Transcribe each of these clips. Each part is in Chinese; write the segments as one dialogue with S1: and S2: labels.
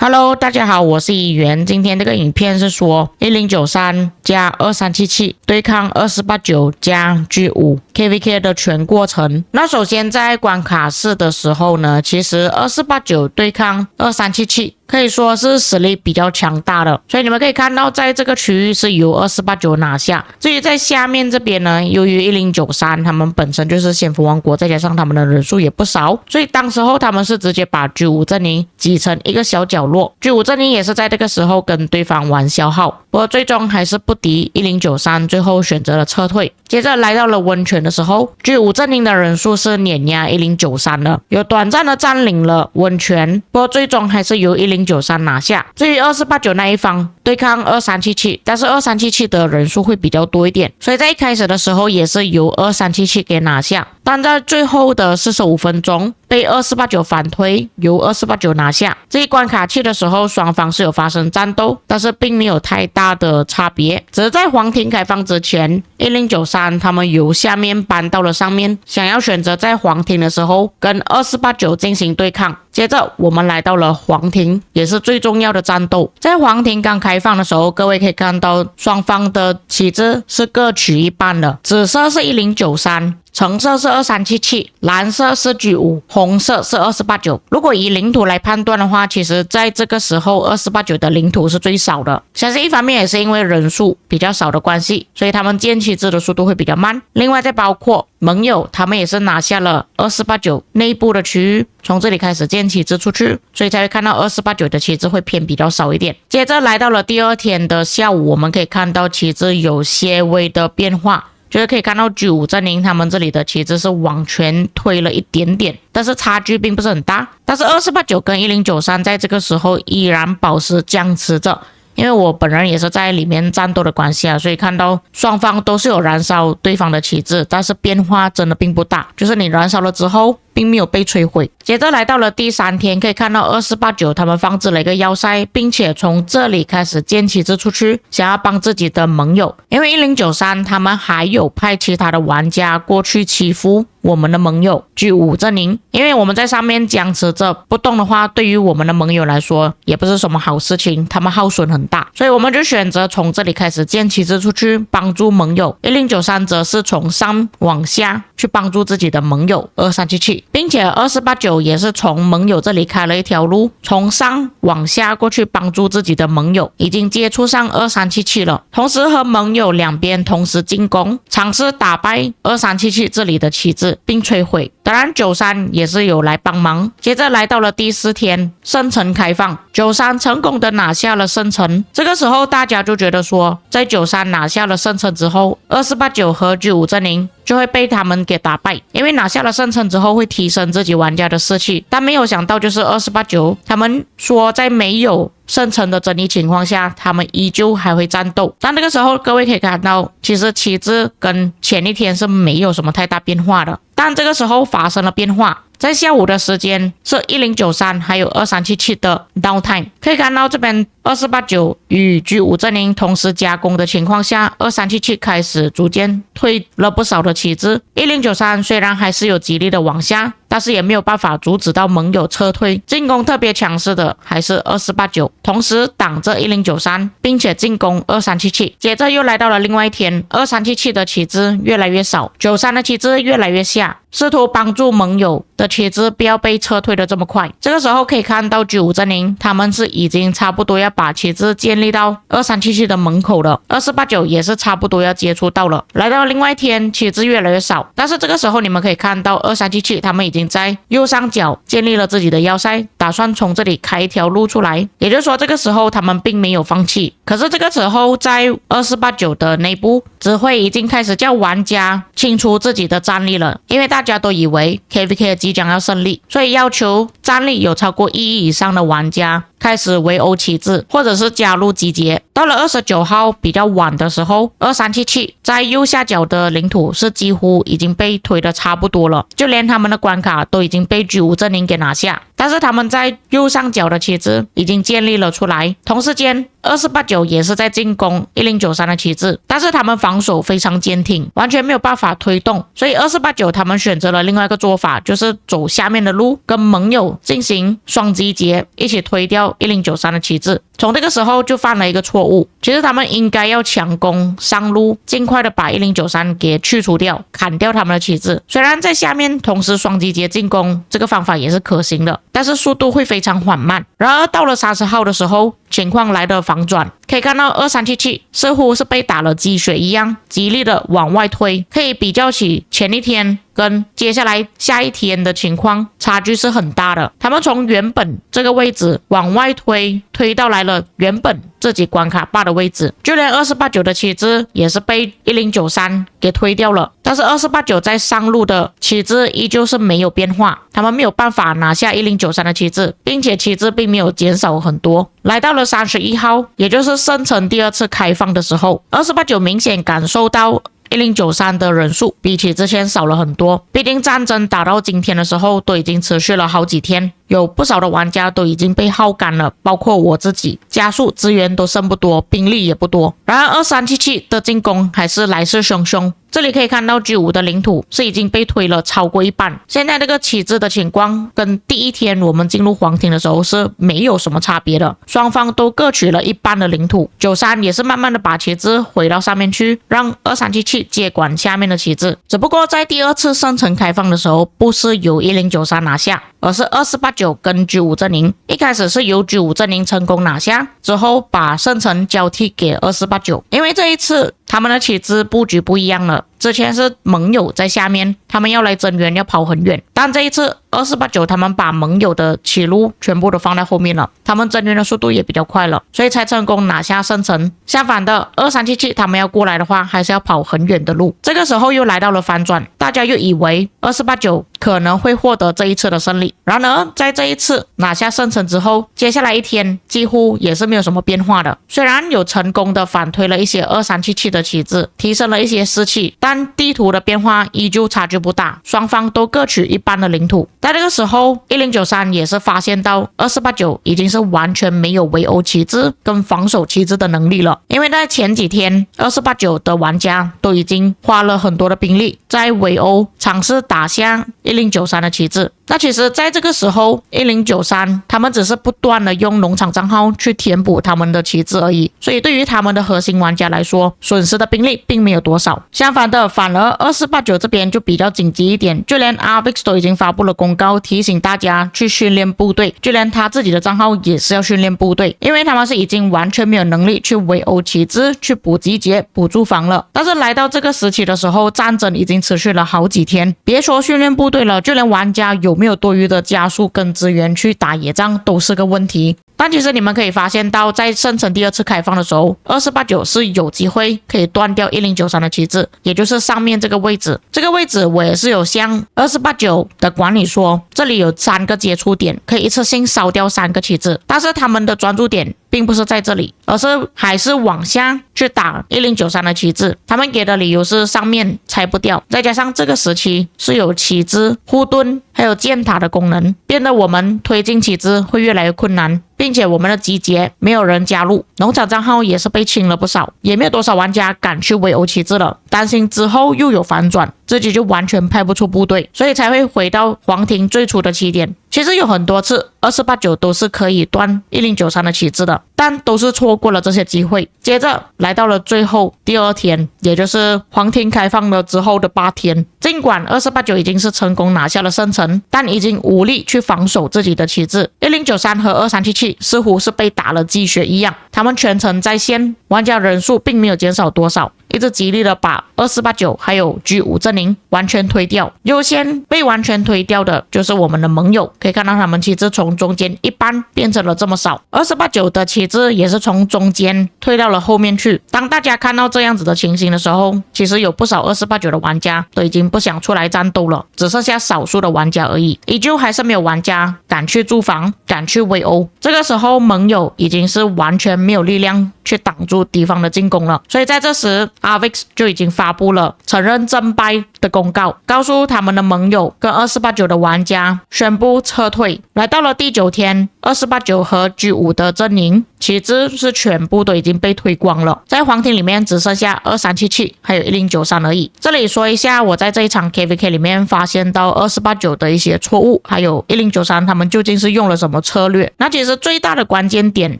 S1: Hello， 大家好，我是议员。今天这个影片是说1093加2377对抗2489加 G5 KVK 的全过程。那首先在关卡4的时候呢，其实2489对抗2377可以说是实力比较强大的，所以你们可以看到在这个区域是由2489拿下。至于在下面这边呢，由于1093他们本身就是先锋王国，再加上他们的人数也不少，所以当时候他们是直接把 G5 阵营挤成一个小角落。G5 阵营也是在这个时候跟对方玩消耗，不过最终还是不敌1093，最后选择了撤退。接着来到了温泉的时候， G5 阵营的人数是碾压1093了，有短暂的占领了温泉，不过最终还是由1093拿下。至于2489那一方对抗2377，但是2377的人数会比较多一点，所以在一开始的时候也是由2377给拿下，但在最后的45分钟被2489反推，由2489拿下。这一关卡期的时候，双方是有发生战斗，但是并没有太大的差别，只是在皇庭开放之前，1093他们由下面搬到了上面，想要选择在皇庭的时候跟2489进行对抗。接着我们来到了皇庭，也是最重要的战斗。在皇庭刚开放的时候，各位可以看到双方的旗帜是各取一半的，紫色是1093，橙色是2377，蓝色是 G5， 红色是2489。如果以领土来判断的话，其实在这个时候2489的领土是最少的，相信一方面也是因为人数比较少的关系，所以他们建旗帜的速度会比较慢。另外再包括盟友，他们也是拿下了2489内部的区域，从这里开始建旗帜出去，所以才会看到2489的旗帜会偏比较少一点。接着来到了第二天的下午，我们可以看到旗帜有些微的变化，就是可以看到 G5 阵营他们这里的旗帜是往前推了一点点，但是差距并不是很大。但是2489跟1093在这个时候依然保持僵持着，因为我本人也是在里面战斗的关系啊，所以看到双方都是有燃烧对方的旗帜，但是变化真的并不大，就是你燃烧了之后并没有被摧毁。接着来到了第3天，可以看到2489他们放置了一个要塞，并且从这里开始建旗帜出去，想要帮自己的盟友。因为1093他们还有派其他的玩家过去欺负我们的盟友 G5 阵营，因为我们在上面僵持着不动的话，对于我们的盟友来说也不是什么好事情，他们耗损很大，所以我们就选择从这里开始建旗帜出去帮助盟友。1093则是从上往下去帮助自己的盟友2377，并且2489也是从盟友这里开了一条路，从上往下过去帮助自己的盟友，已经接触上2377了，同时和盟友两边同时进攻，尝试打败2377这里的旗帜并摧毁。当然93也是有来帮忙。接着来到了第4天，圣城开放，93成功的拿下了圣城。这个时候大家就觉得说，在93拿下了圣城之后，2489和 G5 阵营就会被他们给打败，因为拿下了圣城之后会提升自己玩家的士气。但没有想到就是2489他们说在没有圣城的整理情况下，他们依旧还会战斗。但这个时候各位可以看到，其实旗帜跟前一天是没有什么太大变化的，但这个时候发生了变化。在下午的时间是1093还有2377的 downtime， 可以看到这边2489与 G5 阵营同时加攻的情况下，2377开始逐渐退了不少的旗帜。1093虽然还是有极力的往下，但是也没有办法阻止到盟友撤退。进攻特别强势的还是2489，同时挡着1093，并且进攻2377。接着又来到了另外一天，2377的旗帜越来越少，93的旗帜越来越下，试图帮助盟友的旗帜不要被撤退的这么快。这个时候可以看到 G5 阵营他们是已经差不多要把旗帜建立到2377的门口了，2489也是差不多要接触到了。来到另外一天，旗帜越来越少，但是这个时候你们可以看到2377他们已经在右上角建立了自己的要塞，打算从这里开一条路出来，也就是说这个时候他们并没有放弃。可是这个时候在2489的内部，指挥已经开始叫玩家清除自己的战力了，因为大家都以为 KVK 即将要胜利，所以要求战力有超过1亿以上的玩家开始围殴旗帜，或者是加入集结。到了29号比较晚的时候，2377在右下角的领土是几乎已经被推得差不多了，就连他们的关卡都已经被居无阵营给拿下。但是他们在右上角的旗帜已经建立了出来，同时间2489也是在进攻1093的旗帜，但是他们防守非常坚挺，完全没有办法推动，所以2489他们选择了另外一个做法，就是走下面的路，跟盟友进行双集结，一起推掉1093的旗帜。从这个时候就犯了一个错误，其实他们应该要强攻上路，尽快的把1093给去除掉，砍掉他们的旗帜。虽然在下面同时双集结进攻这个方法也是可行的，但是速度会非常缓慢。然而到了30号的时候，情况来的反转，可以看到2377似乎是被打了鸡血一样，极力的往外推，可以比较起前一天跟接下来下一天的情况，差距是很大的。他们从原本这个位置往外推到来了原本自己关卡坝的位置，就连2489的旗帜也是被1093给推掉了。但是2489在上路的旗帜依旧是没有变化，他们没有办法拿下1093的旗帜，并且旗帜并没有减少很多。来到了31号，也就是圣城第二次开放的时候，2489明显感受到1093的人数比起之前少了很多，毕竟战争打到今天的时候都已经持续了好几天，有不少的玩家都已经被耗干了，包括我自己，加速资源都剩不多，兵力也不多。然而2377的进攻还是来势汹汹，这里可以看到 G5 的领土是已经被推了超过一半，现在这个旗帜的情况跟第一天我们进入黄庭的时候是没有什么差别的，双方都各取了一半的领土。93也是慢慢的把旗帜回到上面去，让2377接管下面的旗帜。只不过在第二次圣城开放的时候，不是由1093拿下，而是2489跟 G5 阵营。一开始是由 G5 阵营成功拿下，之后把圣城交替给2489。因为这一次他们的旗帜布局不一样了，之前是盟友在下面，他们要来增援要跑很远，但这一次2489他们把盟友的起路全部都放在后面了，他们增援的速度也比较快了，所以才成功拿下圣城。相反的2377他们要过来的话，还是要跑很远的路。这个时候又来到了反转，大家又以为2489可能会获得这一次的胜利。然而在这一次拿下圣城之后，接下来一天几乎也是没有什么变化的，虽然有成功的反推了一些2377的旗帜，提升了一些士气，但地图的变化依旧差距不大，双方都各取一半的领土。在这个时候1093也是发现到2489已经是完全没有围殴旗帜跟防守旗帜的能力了，因为在前几天2489的玩家都已经花了很多的兵力在围殴尝试打下1093的旗帜。那其实在这个时候1093他们只是不断的用农场账号去填补他们的旗帜而已，所以对于他们的核心玩家来说，损失的兵力并没有多少。相反的，反而2489这边就比较紧急一点，就连 Avix 都已经发布了公告提醒大家去训练部队，就连他自己的账号也是要训练部队，因为他们是已经完全没有能力去围殴旗帜去补集结补驻防了。但是来到这个时期的时候，战争已经持续了好几天，别说训练部队了，就连玩家有没有多余的加速跟资源去打野仗都是个问题。但其实你们可以发现到，在圣城第二次开放的时候，2489是有机会可以断掉1093的旗帜，也就是上面这个位置。这个位置我也是有向2489的管理说，这里有3个接触点，可以一次性烧掉3个旗帜，但是他们的专注点并不是在这里，而是还是往下去打1093的旗帜。他们给的理由是上面拆不掉，再加上这个时期是有旗帜护盾还有箭塔的功能，变得我们推进旗帜会越来越困难，并且我们的集结没有人加入，农场账号也是被清了不少，也没有多少玩家敢去围殴旗帜了，担心之后又有反转，自己就完全派不出部队，所以才会回到黄庭最初的起点。其实有很多次2489都是可以断1093的旗帜的，但都是错过了这些机会。接着来到了最后第2天，也就是黄庭开放了之后的8天，尽管2489已经是成功拿下了圣城，但已经无力去防守自己的旗帜。1093和2377似乎是被打了鸡血一样，他们全程在线，玩家人数并没有减少多少，一一直极力的把2489还有 G5 阵营完全推掉。优先被完全推掉的就是我们的盟友，可以看到他们旗帜从中间一半变成了这么少。2489的旗帜也是从中间推到了后面去。当大家看到这样子的情形的时候，其实有不少2489的玩家都已经不想出来战斗了，只剩下少数的玩家而已，依旧还是没有玩家敢去驻防，敢去围殴。这个时候盟友已经是完全没有力量去挡住敌方的进攻了，所以在这时 Avix 就已经发布了承认战败的公告，告诉他们的盟友跟2489的玩家宣布撤退。来到了第9天，2489和 G5 的阵营旗帜是全部都已经被推光了，在黄庭里面只剩下2377还有1093而已。这里说一下我在这一场 KVK 里面发现到2489的一些错误，还有1093他们究竟是用了什么策略。那其实最大的关键点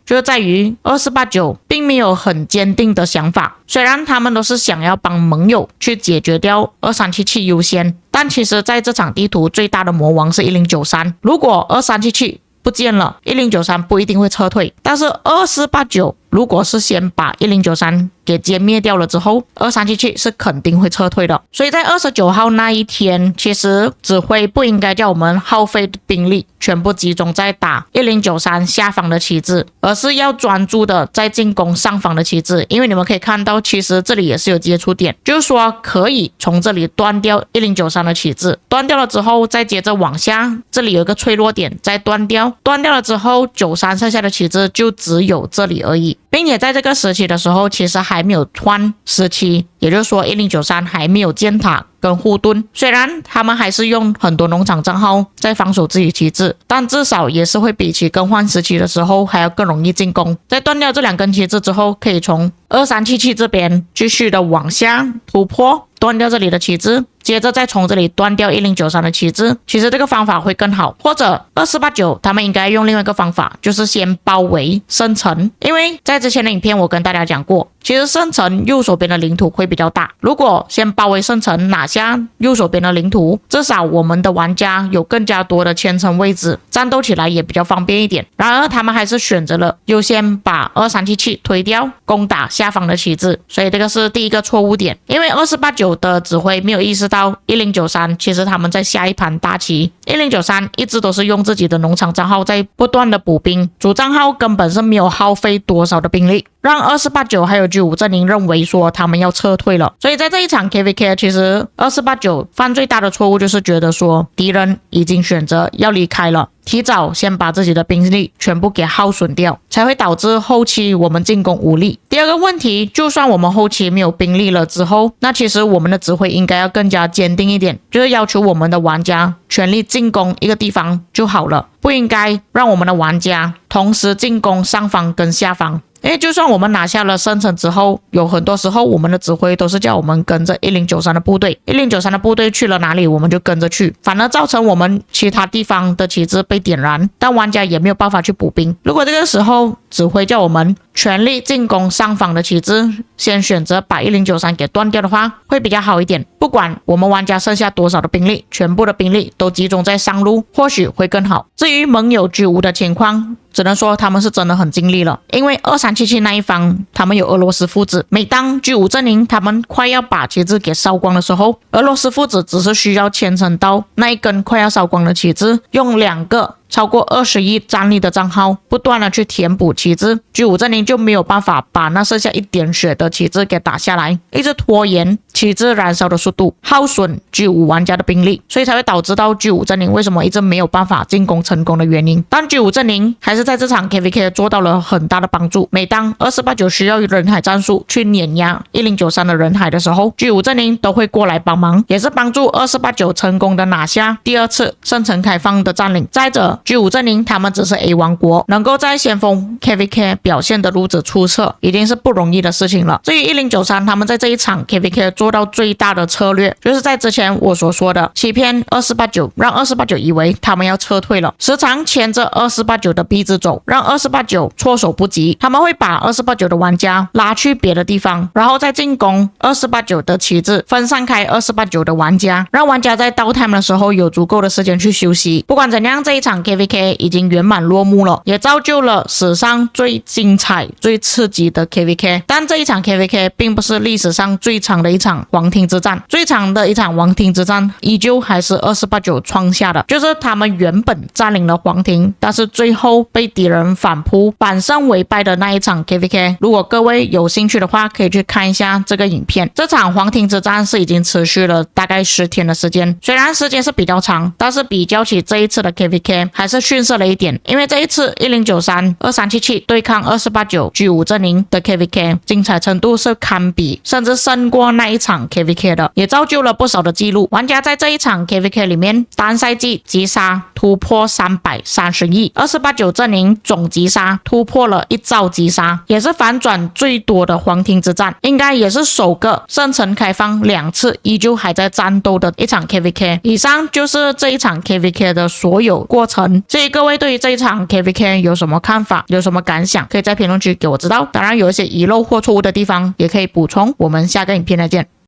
S1: 就在于2489并没有很坚定的想法，虽然他们都是想要帮盟友去解决掉2377优先，但其实在这场地图最大的魔王是1093，如果2377不见了，1093不一定会撤退，但是2489如果是先把1093给歼灭掉了之后，2377是肯定会撤退的。所以在29号那一天，其实指挥不应该叫我们耗费兵力全部集中在打1093下方的旗帜，而是要专注的在进攻上方的旗帜。因为你们可以看到，其实这里也是有接触点，就是说可以从这里断掉1093的旗帜，断掉了之后再接着往下，这里有一个脆弱点再断掉，断掉了之后93剩下的旗帜就只有这里而已。并且在这个时期的时候，其实还没有换时期，也就是说1093还没有建塔跟护盾，虽然他们还是用很多农场账号在防守自己旗帜，但至少也是会比起更换时期的时候还要更容易进攻。在断掉这2根旗帜之后，可以从2377这边继续的往下突破，断掉这里的旗帜，接着再从这里断掉1093的旗帜。其实这个方法会更好，或者2489他们应该用另外一个方法，就是先包围圣城。因为在之前的影片我跟大家讲过，其实圣城右手边的领土会比较大，如果先包围圣城，拿下右手边的领土，至少我们的玩家有更加多的前程位置，战斗起来也比较方便一点。然而他们还是选择了优先把2377推掉，攻打下方的旗帜，所以这个是第一个错误点。因为2489的指挥没有意识到1093其实他们在下一盘大棋。1093一直都是用自己的农场账号在不断的补兵，主账号根本是没有耗费多少的兵力，让2489还有G5阵营认为说他们要撤退了。所以在这一场 KVK， 其实2489犯最大的错误就是觉得说敌人已经选择要离开了，提早先把自己的兵力全部给耗损掉，才会导致后期我们进攻无力。第二个问题，就算我们后期没有兵力了之后，那其实我们的指挥应该要更加坚定一点，就是要求我们的玩家全力进攻一个地方就好了，不应该让我们的玩家同时进攻上方跟下方。因为就算我们拿下了圣城之后，有很多时候我们的指挥都是叫我们跟着1093的部队，1093的部队去了哪里我们就跟着去，反而造成我们其他地方的旗帜被点燃，但玩家也没有办法去补兵。如果这个时候指挥叫我们全力进攻上方的旗帜，先选择把1093给断掉的话，会比较好一点。不管我们玩家剩下多少的兵力，全部的兵力都集中在上路，或许会更好。至于盟友G5的情况，只能说他们是真的很尽力了，因为2377那一方他们有俄罗斯父子，每当G5阵营他们快要把旗帜给烧光的时候，俄罗斯父子只是需要牵扯到那一根快要烧光的旗帜，用2个超过20亿战力的账号不断的去填补旗帜，G5阵营就没有办法把那剩下一点血的旗帜给打下来，一直拖延旗帜燃烧的速度，耗损G5玩家的兵力，所以才会导致到G5阵营为什么一直没有办法进攻成功的原因。但G5阵营还是在这场 KVK 做到了很大的帮助，每当2489需要人海战术去碾压1093的人海的时候，G5阵营都会过来帮忙，也是帮助2489成功的拿下第2次圣城开放的占领。再者G5阵营他们只是 A 王国，能够在先锋 KVK 表现的如此出色，已经是不容易的事情了。至于1093他们在这一场 KVK 做做到最大的策略，就是在之前我所说的欺骗2489，让2489以为他们要撤退了，时常牵着2489的鼻子走，让2489措手不及。他们会把2489的玩家拉去别的地方，然后再进攻2489的旗帜，分散开2489的玩家，让玩家在到 time 的时候有足够的时间去休息。不管怎样，这一场 KVK 已经圆满落幕了，也造就了史上最精彩、最刺激的 KVK。但这一场 KVK 并不是历史上最长的一场皇庭之战，最长的一场皇庭之战依旧还是2489创下的，就是他们原本占领了皇庭，但是最后被敌人反扑，反胜为败的那一场 KVK。如果各位有兴趣的话，可以去看一下这个影片。这场皇庭之战是已经持续了大概10天的时间，虽然时间是比较长，但是比较起这一次的 KVK 还是逊色了一点，因为这一次1093、2377对抗2489 G5阵营的 KVK 精彩程度是堪比甚至胜过那一场 KVK 的，也造就了不少的记录。玩家在这一场 KVK 里面单赛季击杀突破330亿，2489阵营总击杀突破了1兆击杀，也是反转最多的皇庭之战，应该也是首个圣城开放2次依旧还在战斗的一场 KVK。 以上就是这一场 KVK 的所有过程，所以各位对于这一场 KVK 有什么看法，有什么感想，可以在评论区给我知道。当然有一些遗漏或错误的地方也可以补充。我们下个影片再见。